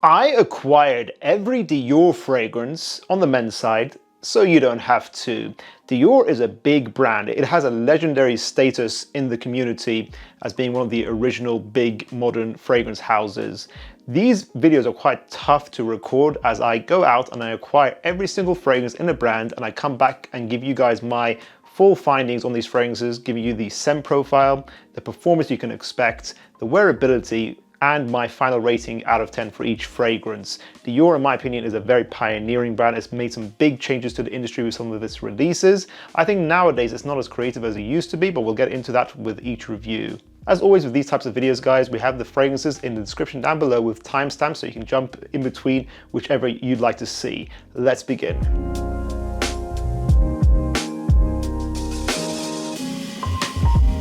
I acquired every Dior fragrance on the men's side, so you don't have to. Dior is a big brand. It has a legendary status in the community as being one of the original big modern fragrance houses. These videos are quite tough to record as I go out and I acquire every single fragrance in a brand and I come back and give you guys my full findings on these fragrances, giving you the scent profile, the performance you can expect, the wearability, and my final rating out of 10 for each fragrance. Dior, in my opinion, is a very pioneering brand. It's made some big changes to the industry with some of its releases. I think nowadays it's not as creative as it used to be, but we'll get into that with each review. As always with these types of videos, guys, we have the fragrances in the description down below with timestamps so you can jump in between whichever you'd like to see. Let's begin.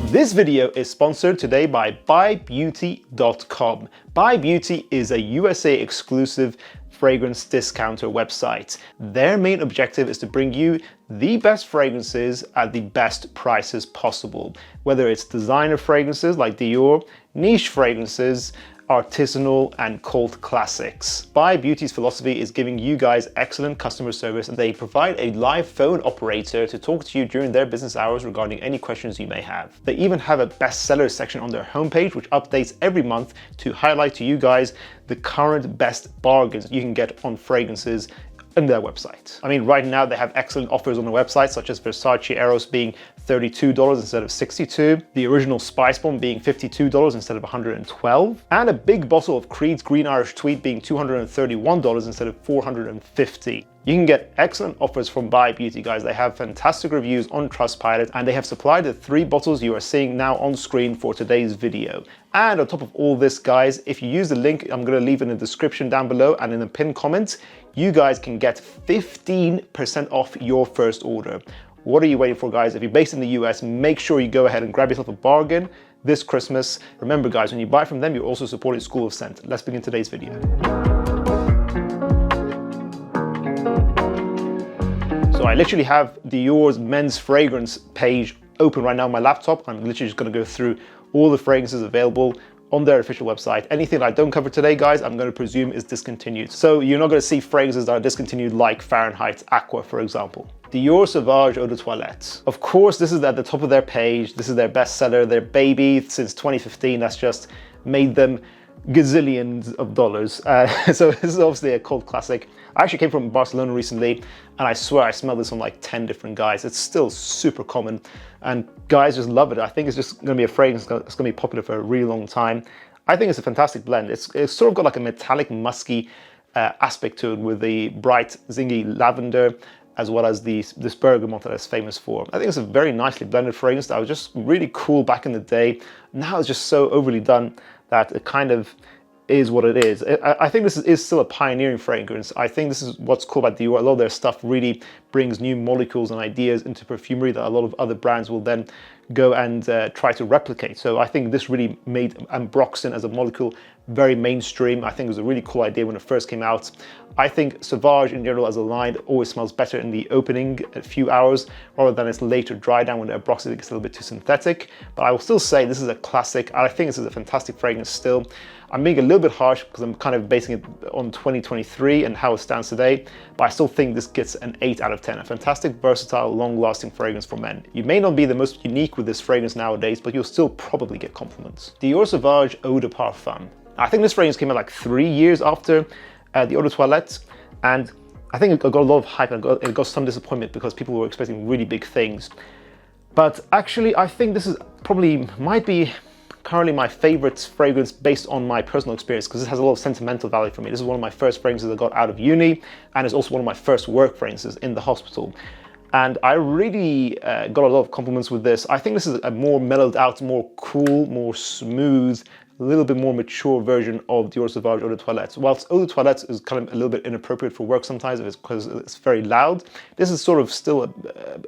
This video is sponsored today by BuyBeauty.com. BuyBeauty is a USA exclusive fragrance discounter website. Their main objective is to bring you the best fragrances at the best prices possible. Whether it's designer fragrances like Dior, niche fragrances, artisanal and cult classics. BuyBeauty's philosophy is giving you guys excellent customer service, and they provide a live phone operator to talk to you during their business hours regarding any questions you may have. They even have a bestseller section on their homepage which updates every month to highlight to you guys the current best bargains you can get on fragrances in their website. I mean, right now they have excellent offers on the website, such as Versace Eros being $32 instead of $62, the original Spice Bomb being $52 instead of $112, and a big bottle of Creed's Green Irish Tweed being $231 instead of $450. You can get excellent offers from BuyBeauty, guys. They have fantastic reviews on Trustpilot, and they have supplied the 3 bottles you are seeing now on screen for today's video. And on top of all this, guys, if you use the link I'm going to leave in the description down below and in the pinned comment, you guys can get 15% off your first order. What are you waiting for, guys? If you're based in the US, make sure you go ahead and grab yourself a bargain this Christmas. Remember, guys, when you buy from them, you're also supporting School of Scent. Let's begin today's video. So I literally have Dior's men's fragrance page open right now on my laptop. I'm literally just going to go through all the fragrances available on their official website. Anything that I don't cover today, guys, I'm going to presume is discontinued. So you're not going to see fragrances that are discontinued like Fahrenheit Aqua, for example. Dior Sauvage Eau de Toilette. Of course, this is at the top of their page. This is their bestseller, their baby since 2015. That's just made them gazillions of dollars. So this is obviously a cult classic. I actually came from Barcelona recently, and I swear I smelled this on like 10 different guys. It's still super common, and guys just love it. I think it's just going to be a fragrance that's going to be popular for a really long time. I think it's a fantastic blend. It's sort of got like a metallic, musky aspect to it with the bright, zingy lavender, as well as this bergamot that it's famous for. I think it's a very nicely blended fragrance that was just really cool back in the day. Now it's just so overly done that it kind of is what it is. I think this is still a pioneering fragrance. I think this is what's cool about Dior. A lot of their stuff really brings new molecules and ideas into perfumery that a lot of other brands will then go and try to replicate. So I think this really made ambroxan as a molecule very mainstream. I think it was a really cool idea when it first came out. I think Sauvage in general as a line always smells better in the opening a few hours rather than its later dry down when the ambroxan gets a little bit too synthetic. But I will still say this is a classic. I think this is a fantastic fragrance still. I'm being a little bit harsh because I'm kind of basing it on 2023 and how it stands today, but I still think this gets an 8 out of 10. A fantastic, versatile, long-lasting fragrance for men. You may not be the most unique with this fragrance nowadays, but you'll still probably get compliments. Dior Sauvage Eau de Parfum. I think this fragrance came out like 3 years after the Eau de Toilette, and I think it got a lot of hype and it got some disappointment because people were expecting really big things. But actually, I think this is might be currently my favorite fragrance based on my personal experience, because it has a lot of sentimental value for me. This is one of my first fragrances I got out of uni, and it's also one of my first work fragrances in the hospital. And I really got a lot of compliments with this. I think this is a more mellowed out, more cool, more smooth, a little bit more mature version of Dior Sauvage Eau de Toilette. Whilst Eau de Toilette is kind of a little bit inappropriate for work sometimes because it's very loud, this is sort of still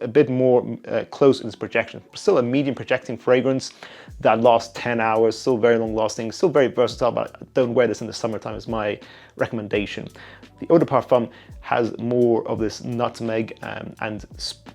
a bit more close in its projection. Still a medium projecting fragrance that lasts 10 hours, still very long lasting, still very versatile, but don't wear this in the summertime is my recommendation. The Eau de Parfum has more of this nutmeg and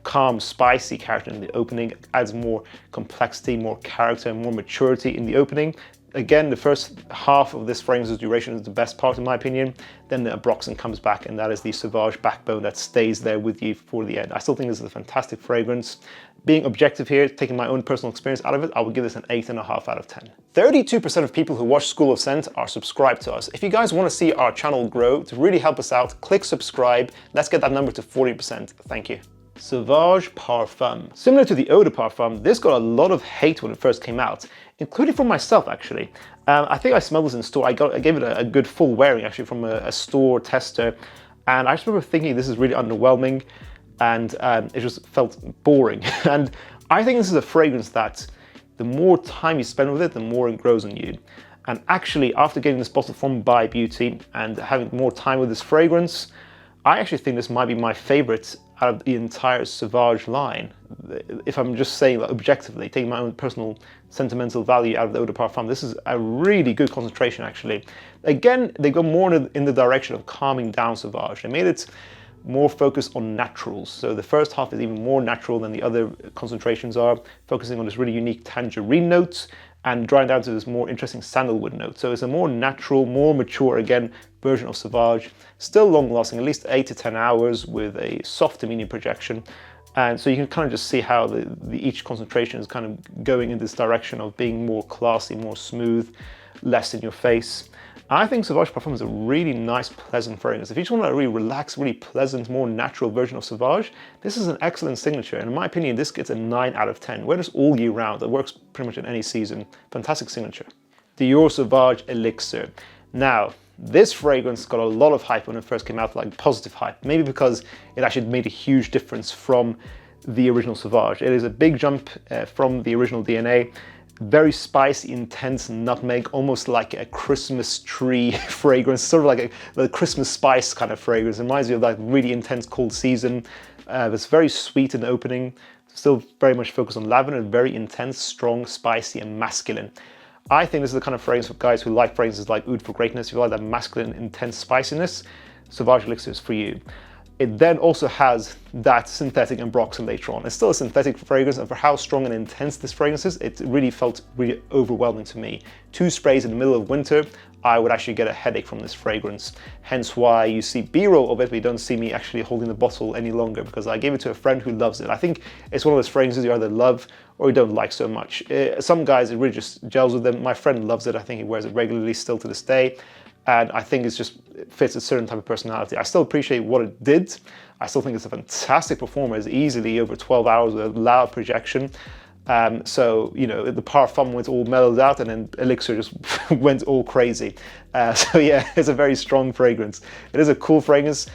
calm, spicy character in the opening, adds more complexity, more character, more maturity in the opening. again, the first half of this fragrance's duration is the best part in my opinion. Then the Abroxan comes back, and that is the Sauvage backbone that stays there with you for the end. I still think this is a fantastic fragrance. Being objective here, taking my own personal experience out of it, I would give this an 8.5 out of 10. 32% of people who watch School of Scent are subscribed to us. If you guys want to see our channel grow, to really help us out, click subscribe. Let's get that number to 40%. Thank you. Sauvage Parfum. Similar to the Eau de Parfum, this got a lot of hate when it first came out, including from myself actually. I think I smelled this in store. I gave it a good full wearing actually from a store tester, and I just remember thinking this is really underwhelming, and it just felt boring. And I think this is a fragrance that the more time you spend with it, the more it grows on you. And actually, after getting this bottle from By Beauty and having more time with this fragrance, I actually think this might be my favorite out of the entire Sauvage line. If I'm just saying that objectively, taking my own personal sentimental value out of the Eau de Parfum, this is a really good concentration actually. Again, they go more in the direction of calming down Sauvage. They made it more focused on naturals. So the first half is even more natural than the other concentrations are, focusing on this really unique tangerine note and drying down to this more interesting sandalwood note. So it's a more natural, more mature, again, version of Sauvage. Still long lasting, at least 8 to 10 hours with a soft to medium projection. And so you can kind of just see how each concentration is kind of going in this direction of being more classy, more smooth, less in your face. I think Sauvage Parfum is a really nice, pleasant fragrance. If you just want a really relaxed, really pleasant, more natural version of Sauvage, this is an excellent signature. And in my opinion, this gets a 9 out of 10. Wear this all year round. It works pretty much in any season. Fantastic signature. Dior Sauvage Elixir. Now, this fragrance got a lot of hype when it first came out, like positive hype. Maybe because it actually made a huge difference from the original Sauvage. It is a big jump from the original DNA. Very spicy, intense nutmeg, almost like a Christmas tree fragrance, sort of like a Christmas spice kind of fragrance. It reminds me of that really intense cold season. It's very sweet in the opening, still very much focused on lavender, very intense, strong, spicy, and masculine. I think this is the kind of fragrance for guys who like fragrances like Oud for Greatness. If you like that masculine, intense spiciness, Sauvage Elixir is for you. It then also has that synthetic Abroxan later on. It's still a synthetic fragrance, and for how strong and intense this fragrance is, it really felt really overwhelming to me. 2 sprays in the middle of winter, I would actually get a headache from this fragrance. Hence why you see B-roll of it, but you don't see me actually holding the bottle any longer, because I gave it to a friend who loves it. I think it's one of those fragrances you either love or you don't like so much. Some guys, it really just gels with them. My friend loves it. I think he wears it regularly still to this day. And I think it fits a certain type of personality. I still appreciate what it did. I still think it's a fantastic performer. It's easily over 12 hours with a loud projection. So, you know, the Parfum went all mellowed out, and then Elixir just went all crazy. So yeah, it's a very strong fragrance. It is a cool fragrance.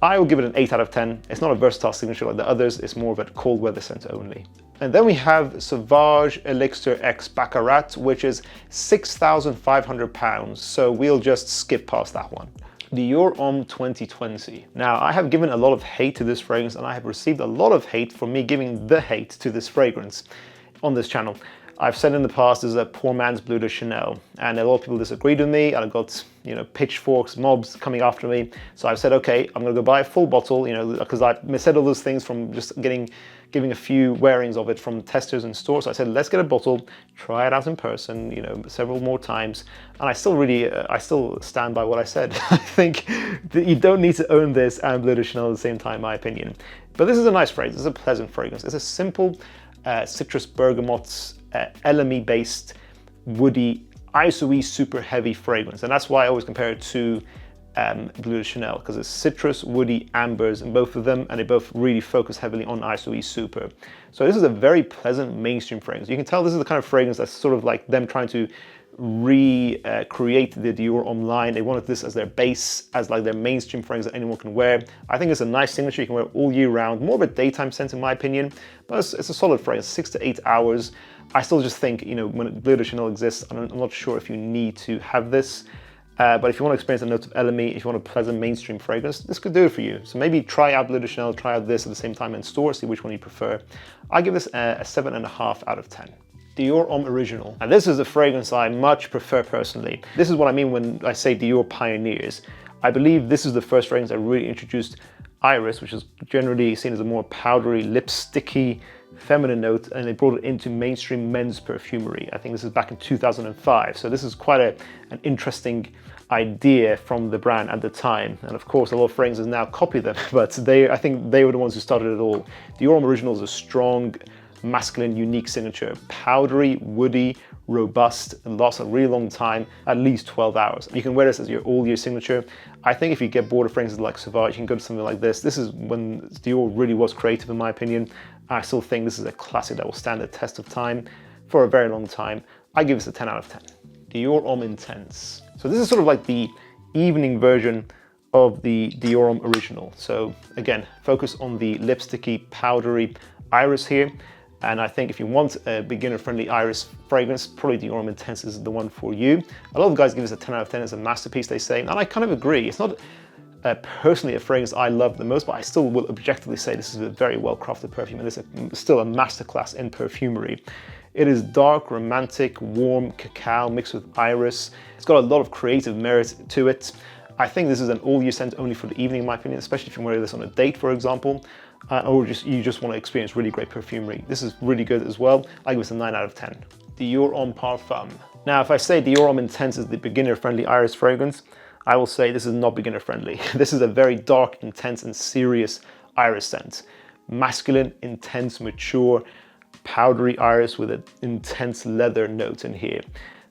I will give it an 8 out of 10. It's not a versatile signature like the others. It's more of a cold weather scent only. And then we have Sauvage Elixir X Baccarat, which is £6,500. So we'll just skip past that one. Dior Homme 2020. Now, I have given a lot of hate to this fragrance, and I have received a lot of hate for me giving the hate to this fragrance on this channel. I've said in the past, this is a poor man's Bleu de Chanel, and a lot of people disagreed with me, and I got, you know, pitchforks, mobs coming after me. So I've said, okay, I'm gonna go buy a full bottle, you know, because I said all those things from just giving a few wearings of it from testers in stores. So I said, let's get a bottle, try it out in person, you know, several more times. And I still stand by what I said. I think that you don't need to own this and Bleu de Chanel at the same time, in my opinion. But this is a nice fragrance. It's a pleasant fragrance. It's a simple citrus bergamot, LME based, woody, ISOE super heavy fragrance. And that's why I always compare it to Bleu de Chanel, because it's citrus, woody, ambers in both of them, and they both really focus heavily on ISOE super. So this is a very pleasant mainstream fragrance. You can tell this is the kind of fragrance that's sort of like them trying to recreate the Dior Homme line. They wanted this as their base, as like their mainstream fragrance that anyone can wear. I think it's a nice signature. You can wear it all year round. More of a daytime scent in my opinion, but it's a solid fragrance, 6 to 8 hours. I still just think, you know, when Bleu de Chanel exists, I'm not sure if you need to have this. But if you want to experience a note of LME, if you want a pleasant mainstream fragrance, this could do it for you. So maybe try out Bleu de Chanel, try out this at the same time in store, see which one you prefer. I give this a 7.5 out of 10. Dior Homme Original. And this is a fragrance I much prefer personally. This is what I mean when I say Dior pioneers. I believe this is the first fragrance that really introduced Iris, which is generally seen as a more powdery, lipsticky, feminine note, and they brought it into mainstream men's perfumery. I think this is back in 2005. So this is quite an interesting idea from the brand at the time. And of course, a lot of fragrances now copy them, but I think they were the ones who started it all. Dior Homme Original is a strong, masculine, unique signature. Powdery, woody, robust, and lasts a really long time, at least 12 hours. You can wear this as your all-year signature. I think if you get bored of fragrances like Sauvage, you can go to something like this. This is when Dior really was creative, in my opinion. I still think this is a classic that will stand the test of time for a very long time. I give this a 10 out of 10. Dior Homme Intense. So this is sort of like the evening version of the Dior Homme Original. So again, focus on the lipsticky, powdery iris here. And I think if you want a beginner-friendly iris fragrance, probably Dior Homme Intense is the one for you. A lot of guys give this a 10 out of 10 as a masterpiece, they say, and I kind of agree. It's not personally a fragrance I love the most, but I still will objectively say this is a very well-crafted perfume, and this is still a masterclass in perfumery. It is dark, romantic, warm cacao mixed with iris. It's got a lot of creative merit to it. I think this is an all-year scent only for the evening, in my opinion, especially if you wear this on a date, for example, or you just want to experience really great perfumery. This is really good as well. I give this a 9 out of 10. Dior Homme Parfum. Now, if I say Dior Homme Intense is the beginner-friendly iris fragrance, I will say this is not beginner-friendly. This is a very dark, intense, and serious iris scent. Masculine, intense, mature, powdery iris with an intense leather note in here.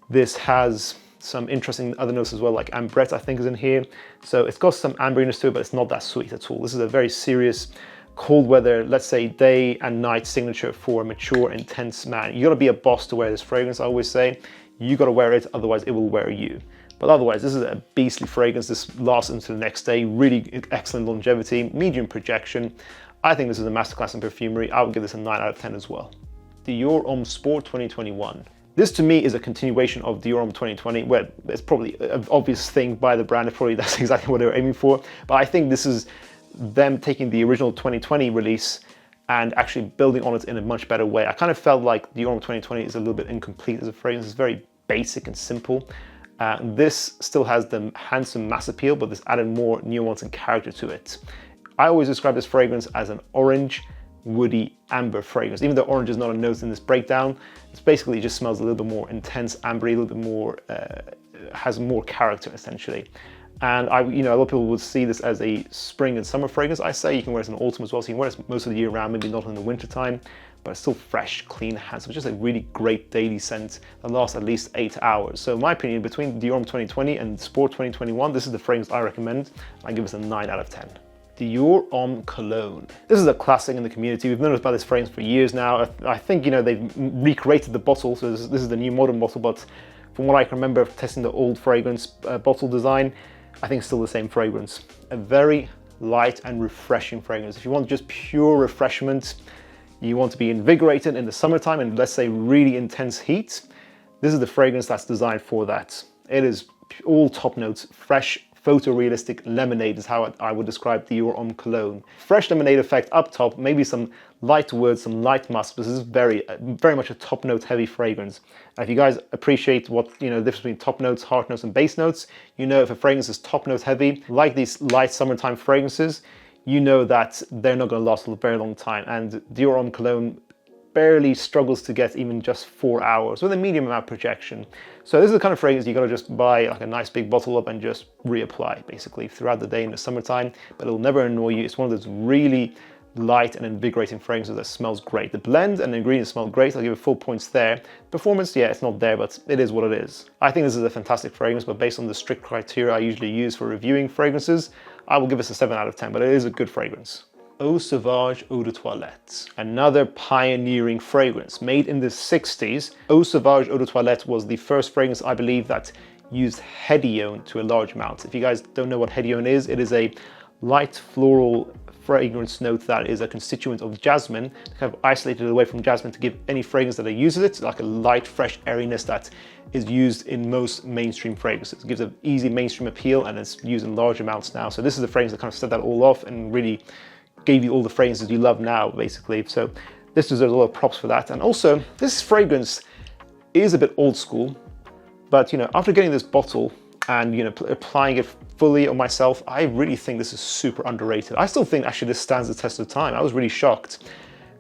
This has some interesting other notes as well, like ambrette I think is in here. So it's got some amberiness to it, but it's not that sweet at all. This is a very serious, cold weather, let's say day and night signature for a mature, intense man. You gotta be a boss to wear this fragrance, I always say. You gotta wear it, otherwise it will wear you. But otherwise, this is a beastly fragrance. This lasts into the next day. Really excellent longevity, medium projection. I think this is a masterclass in perfumery. I would give this a 9 out of 10 as well. Dior Homme Sport 2021. This to me is a continuation of Dior Homme 2020, where it's probably an obvious thing by the brand. Probably that's exactly what they were aiming for. But I think this is them taking the original 2020 release and actually building on it in a much better way. I kind of felt like Dior Homme 2020 is a little bit incomplete as a fragrance. It's very basic and simple. This still has the handsome mass appeal, but this added more nuance and character to it. I always describe this fragrance as an orange, woody, amber fragrance. Even though orange is not a note in this breakdown, it's basically just smells a little bit more intense, ambery, a little bit more, has more character essentially. And a lot of people would see this as a spring and summer fragrance. I say you can wear it in autumn as well, so you can wear it most of the year round, maybe not in the winter time, but it's still fresh, clean, handsome. Just a really great daily scent that lasts at least 8 hours. So in my opinion, between Dior Homme 2020 and Sport 2021, this is the fragrance I recommend. I give this a 9 out of 10. Dior Homme Cologne. This is a classic in the community. We've known about this fragrance for years now. I think, they've recreated the bottle, so this is the new modern bottle, but from what I can remember of testing the old fragrance bottle design, I think it's still the same fragrance. A very light and refreshing fragrance. If you want just pure refreshment, you want to be invigorated in the summertime and let's say really intense heat, this is the fragrance that's designed for that. It is all top notes, fresh, photorealistic lemonade is how I would describe Dior Homme Cologne. Fresh lemonade effect up top, maybe some light wood, some light musk. This is very much a top note heavy fragrance. If you guys appreciate what, the difference between top notes, heart notes, and base notes, if a fragrance is top note heavy, like these light summertime fragrances, you know that they're not going to last a very long time. And Dior Homme Cologne barely struggles to get even just 4 hours with a medium amount of projection. So this is the kind of fragrance you got to just buy like a nice big bottle up and just reapply basically throughout the day in the summertime, but it'll never annoy you. It's one of those really light and invigorating fragrances that smells great. The blend and the ingredients smell great. I'll give it full points there. Performance, yeah, it's not there, but it is what it is. I think this is a fantastic fragrance, but based on the strict criteria I usually use for reviewing fragrances, I will give this a 7 out of 10, but it is a good fragrance. Sauvage Eau de Toilette. Another pioneering fragrance. Made in the 60s, Sauvage Eau de Toilette was the first fragrance, I believe, that used hedione to a large amount. If you guys don't know what hedione is, it is a light floral fragrance note that is a constituent of jasmine, kind of isolated away from jasmine to give any fragrance that uses it like a light, fresh airiness that is used in most mainstream fragrances. It gives an easy mainstream appeal and it's used in large amounts now. So this is the fragrance that kind of set that all off and really gave you all the fragrances you love now, basically. So this deserves a lot of props for that. And also, this fragrance is a bit old school, but after getting this bottle and applying it fully on myself, I really think this is super underrated. I still think actually this stands the test of time. I was really shocked.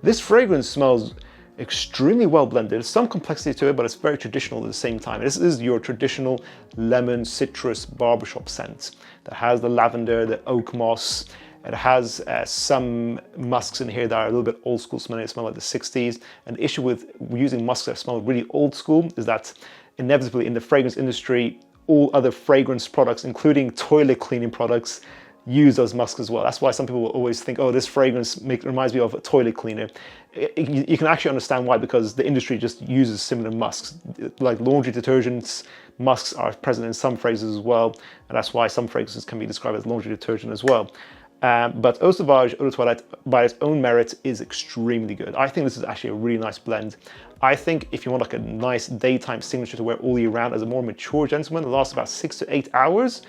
This fragrance smells extremely well blended, some complexity to it, but it's very traditional at the same time. This is your traditional lemon citrus barbershop scent that has the lavender, the oak moss. It has some musks in here that are a little bit old school smelling. They smell like the 60s. And the issue with using musks that smell really old school is that inevitably in the fragrance industry, all other fragrance products, including toilet cleaning products, use those musks as well. That's why some people will always think, oh, this fragrance reminds me of a toilet cleaner. You can actually understand why, because the industry just uses similar musks. Like laundry detergents, musks are present in some fragrances as well, and that's why some fragrances can be described as laundry detergent as well. But Eau Sauvage Eau de Toilette, by its own merit, is extremely good. I think this is actually a really nice blend. I think if you want like a nice daytime signature to wear all year round as a more mature gentleman that lasts about 6 to 8 hours,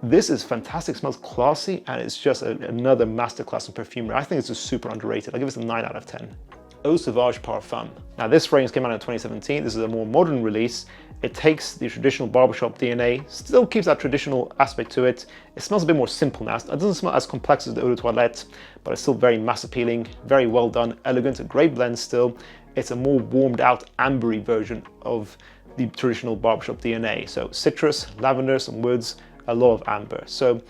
this is fantastic, smells classy, and it's just another masterclass in perfumery. I think this is super underrated. I'll give this a 9 out of 10. Eau Sauvage Parfum. Now this fragrance came out in 2017. This is a more modern release. It takes the traditional barbershop DNA, still keeps that traditional aspect to it. It smells a bit more simple now. It doesn't smell as complex as the Eau de Toilette, but it's still very mass appealing, very well done, elegant, a great blend still. It's a more warmed out ambery version of the traditional barbershop DNA. So citrus, lavender, some woods, a lot of amber. So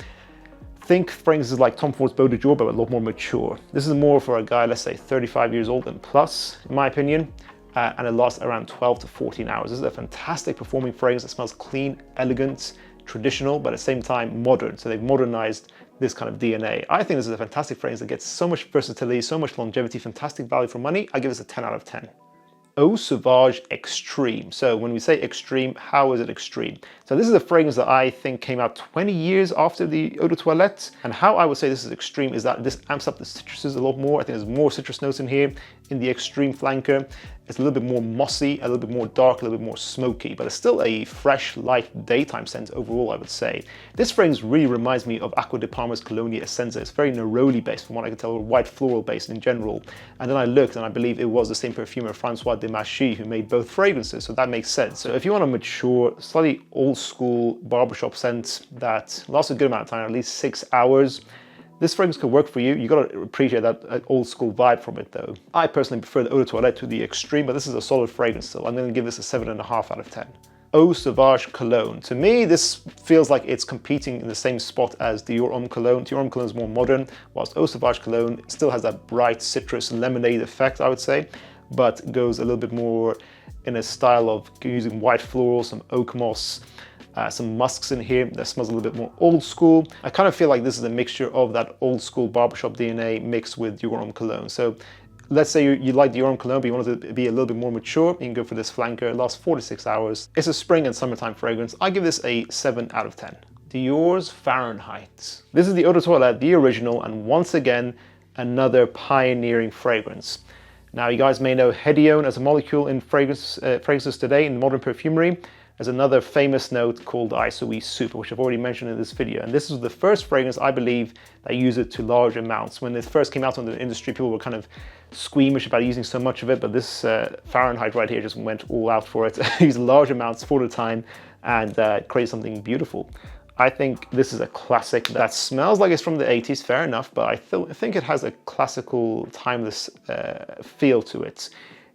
think fragrances like Tom Ford's Beau de Jour, but a lot more mature. This is more for a guy, let's say 35 years old and plus, in my opinion, and it lasts around 12 to 14 hours. This is a fantastic performing fragrance that smells clean, elegant, traditional, but at the same time modern. So they've modernized this kind of DNA. I think this is a fantastic fragrance that gets so much versatility, so much longevity, fantastic value for money. I give this a 10 out of 10. Eau Sauvage Extreme. So when we say extreme, how is it extreme? So this is a fragrance that I think came out 20 years after the Eau de Toilette. And how I would say this is extreme is that this amps up the citruses a lot more. I think there's more citrus notes in here. In the Extreme flanker, it's a little bit more mossy, a little bit more dark, a little bit more smoky, but it's still a fresh, light daytime scent overall, I would say. This fragrance really reminds me of Acqua di Parma's Cologne Essenza. It's very neroli based from what I can tell, or white floral based in general. And then I looked and I believe it was the same perfumer, Francois Demachy, who made both fragrances, so that makes sense. So if you want a mature, slightly old school barbershop scent that lasts a good amount of time, at least 6 hours, this fragrance could work for you. You gotta appreciate that old school vibe from it though. I personally prefer the Eau de Toilette to the Extreme, but this is a solid fragrance still. I'm gonna give this a 7.5 out of 10. Eau Sauvage Cologne. To me, this feels like it's competing in the same spot as Dior Homme Cologne. Dior Homme Cologne is more modern, whilst Eau Sauvage Cologne still has that bright citrus lemonade effect, I would say, but goes a little bit more in a style of using white floral, some oak moss, some musks in here that smells a little bit more old school. I kind of feel like this is a mixture of that old school barbershop DNA mixed with Dior Homme Cologne. So let's say you like Dior Homme Cologne, but you want it to be a little bit more mature, you can go for this flanker. It lasts 4 to 6 hours. It's a spring and summertime fragrance. I give this a 7 out of 10. Dior's Fahrenheit. This is the Eau de Toilette, the original, and once again, another pioneering fragrance. Now, you guys may know hedione as a molecule in fragrances today in modern perfumery. There's another famous note called isoe super, which I've already mentioned in this video. And this is the first fragrance, I believe, that used it to large amounts. When it first came out in the industry, people were kind of squeamish about using so much of it, but this Fahrenheit right here just went all out for it. Used large amounts for the time and created something beautiful. I think this is a classic that smells like it's from the 80s, fair enough, but I think it has a classical, timeless feel to it.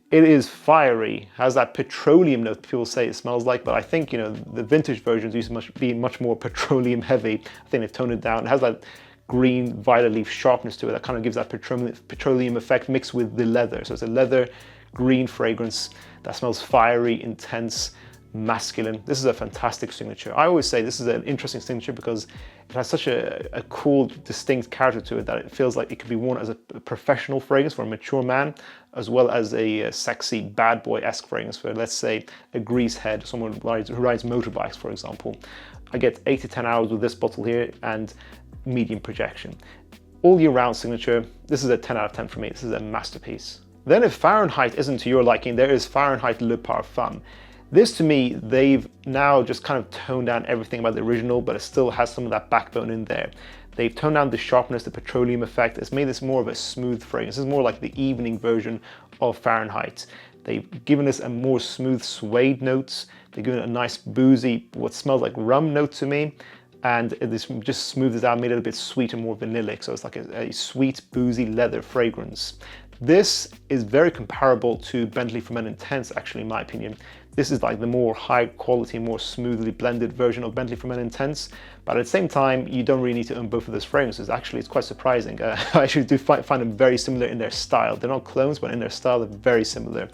It is fiery, has that petroleum note people say it smells like, but I think, the vintage versions used to be much more petroleum heavy. I think they've toned it down. It has that green violet leaf sharpness to it that kind of gives that petroleum effect mixed with the leather. So it's a leather green fragrance that smells fiery, intense, masculine. This is a fantastic signature. I always say this is an interesting signature because it has such a cool, distinct character to it that it feels like it could be worn as a professional fragrance for a mature man, as well as a sexy bad boy-esque fragrance for, let's say, a greasehead, someone who rides motorbikes, for example. I get 8 to 10 hours with this bottle here and medium projection. All year round signature. This is a 10 out of 10 for me. This is a masterpiece. Then if Fahrenheit isn't to your liking, there is Fahrenheit Le Parfum. This, to me, they've now just kind of toned down everything about the original, but it still has some of that backbone in there. They've toned down the sharpness, the petroleum effect. It's made this more of a smooth fragrance. This is more like the evening version of Fahrenheit. They've given us a more smooth suede notes. They've given it a nice boozy, what smells like rum note to me. And this just smoothed it out, made it a bit sweet and more vanillic. So it's like a sweet, boozy leather fragrance. This is very comparable to Bentley for Men Intense, actually, in my opinion. This is like the more high quality, more smoothly blended version of Bentley for Men Intense. But at the same time, you don't really need to own both of those fragrances. Actually, it's quite surprising. I actually do find them very similar in their style. They're not clones, but in their style, they're very similar.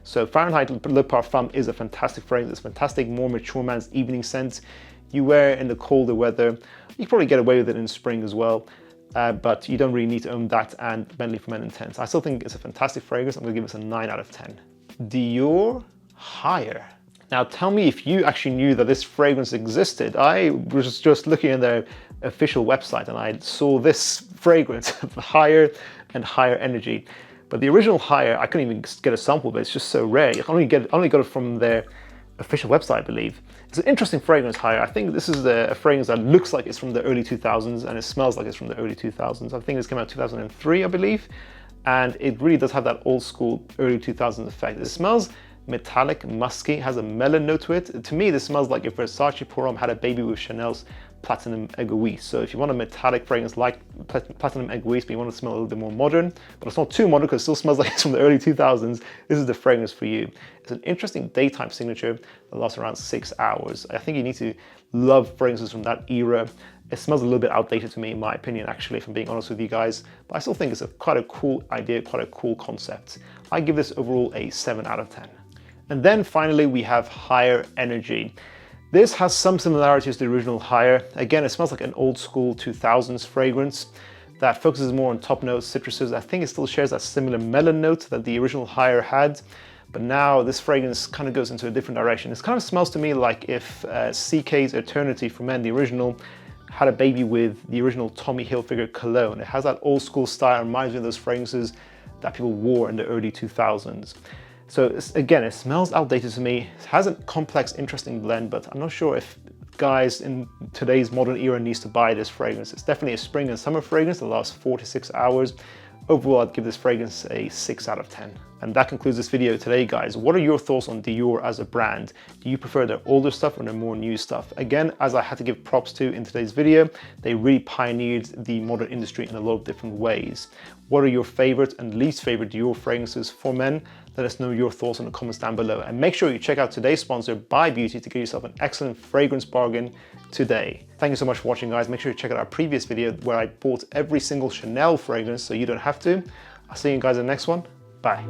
So Fahrenheit Le Parfum is a fantastic fragrance. It's fantastic, more mature man's evening scent. You wear it in the colder weather. You can probably get away with it in spring as well, but you don't really need to own that and Bentley for Men Intense. I still think it's a fantastic fragrance. I'm gonna give this a 9 out of 10. Dior Higher. Now tell me if you actually knew that this fragrance existed. I was just looking at their official website and I saw this fragrance, Higher and Higher Energy. But the original Higher, I couldn't even get a sample, but it's just so rare. I only got it from their official website, I believe. It's an interesting fragrance, Higher. I think this is a fragrance that looks like it's from the early 2000s and it smells like it's from the early 2000s. I think this came out in 2003, I believe. And it really does have that old school early 2000s effect. It smells metallic, musky, has a melon note to it. To me, this smells like if Versace Pour Homme had a baby with Chanel's Platinum Egoist. So if you want a metallic fragrance like Platinum Egoist, but you want to smell a little bit more modern, but it's not too modern because it still smells like it's from the early 2000s, this is the fragrance for you. It's an interesting daytime signature that lasts around 6 hours. I think you need to love fragrances from that era. It smells a little bit outdated to me, in my opinion, actually, if I'm being honest with you guys, but I still think it's quite a cool idea, quite a cool concept. I give this overall a 7 out of 10. And then finally, we have Higher Energy. This has some similarities to the original Higher. Again, it smells like an old school 2000s fragrance that focuses more on top notes, citruses. I think it still shares that similar melon note that the original Higher had, but now this fragrance kind of goes into a different direction. It kind of smells to me like if CK's Eternity from Men, the original, had a baby with the original Tommy Hilfiger cologne. It has that old school style, reminds me of those fragrances that people wore in the early 2000s. So again, it smells outdated to me. It has a complex, interesting blend, but I'm not sure if guys in today's modern era needs to buy this fragrance. It's definitely a spring and summer fragrance that lasts 4 to 6 hours. Overall, I'd give this fragrance a 6 out of 10. And that concludes this video today, guys. What are your thoughts on Dior as a brand? Do you prefer their older stuff or their more new stuff? Again, as I had to give props to in today's video, they really pioneered the modern industry in a lot of different ways. What are your favorite and least favorite Dior fragrances for men? Let us know your thoughts in the comments down below. And make sure you check out today's sponsor, Buy Beauty, to get yourself an excellent fragrance bargain today. Thank you so much for watching, guys. Make sure you check out our previous video where I bought every single Chanel fragrance so you don't have to. I'll see you guys in the next one. Bye.